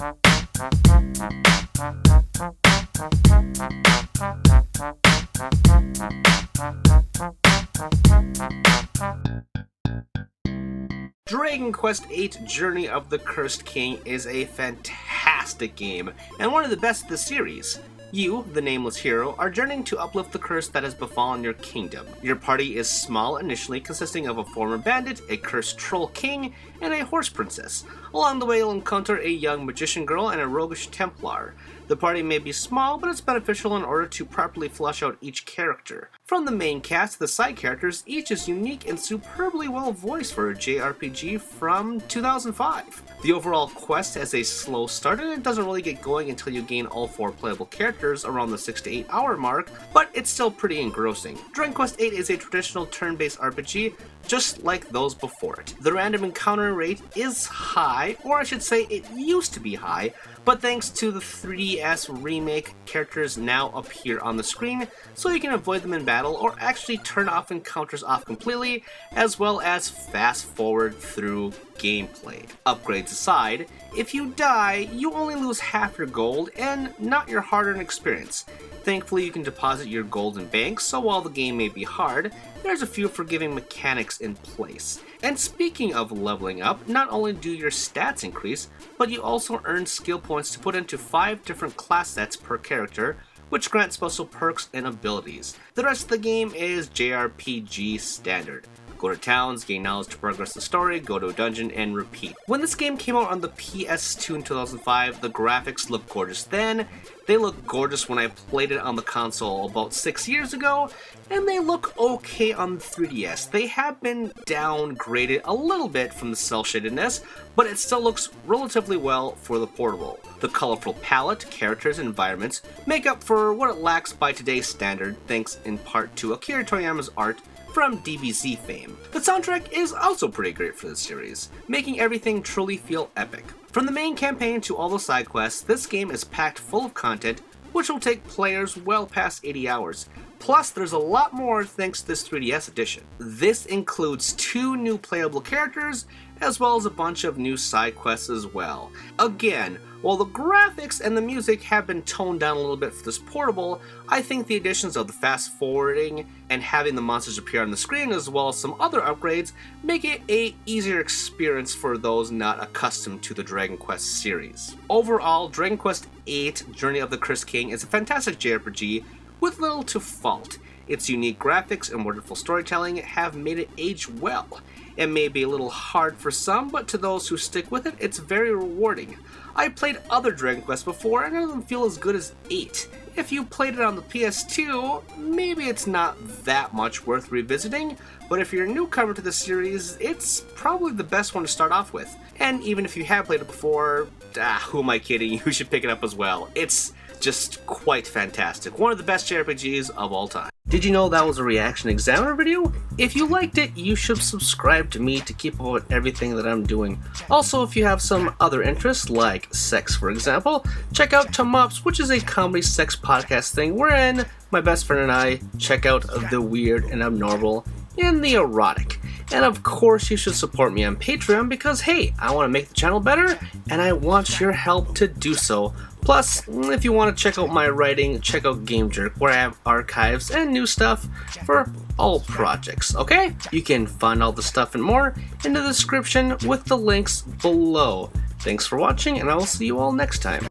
Dragon Quest VIII Journey of the Cursed King is a fantastic game, and one of the best of the series. You, the nameless hero, are journeying to uplift the curse that has befallen your kingdom. Your party is small initially, consisting of a former bandit, a cursed troll king, and a horse princess. Along the way you'll encounter a young magician girl and a roguish Templar. The party may be small, but it's beneficial in order to properly flesh out each character. From the main cast to the side characters, each is unique and superbly well voiced for a JRPG from 2005. The overall quest has a slow start and it doesn't really get going until you gain all 4 playable characters around the 6 to 8 hour mark, but it's still pretty engrossing. Dragon Quest VIII is a traditional turn-based RPG, just like those before it. The random encounter rate is high, or I should say it used to be high, but thanks to the 3DS remake, characters now appear on the screen, so you can avoid them in battle or actually turn off encounters off completely, as well as fast forward through gameplay. Upgrades aside, if you die, you only lose half your gold and not your hard-earned experience. Thankfully, you can deposit your gold in banks, so while the game may be hard, there's a few forgiving mechanics in place. And speaking of leveling up, not only do your stats increase, but you also earn skill points to put into 5 different class sets per character, which grant special perks and abilities. The rest of the game is JRPG standard. Go to towns, gain knowledge to progress the story, go to a dungeon, and repeat. When this game came out on the PS2 in 2005, the graphics looked gorgeous then, they looked gorgeous when I played it on the console about 6 years ago, and they look okay on the 3DS. They have been downgraded a little bit from the cel-shadedness, but it still looks relatively well for the portable. The colorful palette, characters, and environments make up for what it lacks by today's standard, thanks in part to Akira Toriyama's art from DBZ fame. The soundtrack is also pretty great for this series, making everything truly feel epic. From the main campaign to all the side quests, this game is packed full of content which will take players well past 80 hours. Plus, there's a lot more thanks to this 3DS edition. This includes 2 new playable characters, as well as a bunch of new side quests as well. Again, while the graphics and the music have been toned down a little bit for this portable, I think the additions of the fast forwarding and having the monsters appear on the screen, as well as some other upgrades, make it an easier experience for those not accustomed to the Dragon Quest series. Overall, Dragon Quest VIII Journey of the Cursed King is a fantastic JRPG with little to fault. Its unique graphics and wonderful storytelling have made it age well. It may be a little hard for some, but to those who stick with it, it's very rewarding. I played other Dragon Quest before and it doesn't feel as good as 8. If you played it on the PS2, maybe it's not that much worth revisiting, but if you're a newcomer to the series, it's probably the best one to start off with. And even if you have played it before, who am I kidding, you should pick it up as well. It's just quite fantastic. One of the best JRPGs of all time. Did you know that was a ReActionExaminer video? If you liked it, you should subscribe to me to keep up with everything that I'm doing. Also, if you have some other interests, like sex for example, check out Tomops, which is a comedy sex podcast thing wherein my best friend and I check out the weird and abnormal and the erotic. And of course, you should support me on Patreon because, hey, I want to make the channel better and I want your help to do so. Plus, if you want to check out my writing, check out Game Jerk, where I have archives and new stuff for all projects, okay? You can find all the stuff and more in the description with the links below. Thanks for watching, and I will see you all next time.